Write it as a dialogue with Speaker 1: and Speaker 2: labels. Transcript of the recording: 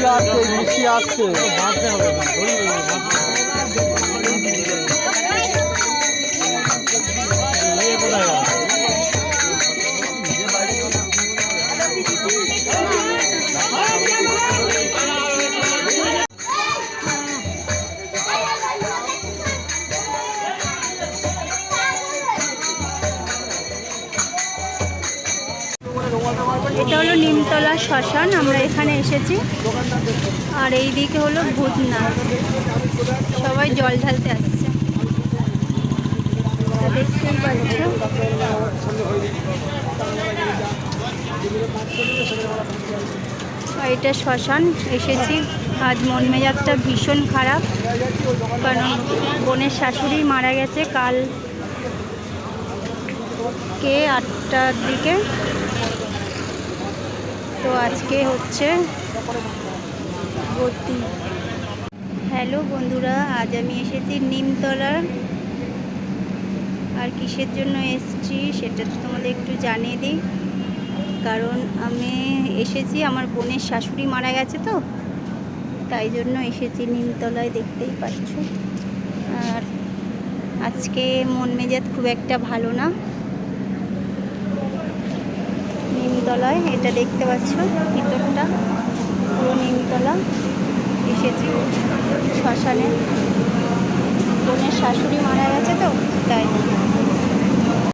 Speaker 1: মিষ্টি আসছে।
Speaker 2: এটা হলো নিমতলা শ্মশান, আমরা এখানে এসেছি। আর এই দিকে হলো ভূতনাথ, সবাই জল ঢালতে আসছে, দেখতেই পাচ্ছ। এটা শ্মশান এসেছি। আজ মন মেজাজটা ভীষণ খারাপ, কারণ বোনের শাশুড়ি মারা গেছে কালকে 8টার দিকে। তো আজকে হচ্ছে ভর্তি। হ্যালো বন্ধুরা, আজ আমি এসেছি নিমতলার। আর কিসের জন্য এসেছি সেটা তোমাদের একটু জানিয়ে দিই। কারণ আমি এসেছি, আমার বোনের শাশুড়ি মারা গেছে, তো তাই জন্য এসেছি নিমতলায়, দেখতেই পাচ্ছ। আর আজকে মন মেজাজ খুব একটা ভালো না। নিমতলায় এটা দেখতে পাচ্ছ, ভিতরটা পুরো নিমতলা। এসেছি শ্মশানে, বোনের শাশুড়ি মারা গেছে, তো তাই।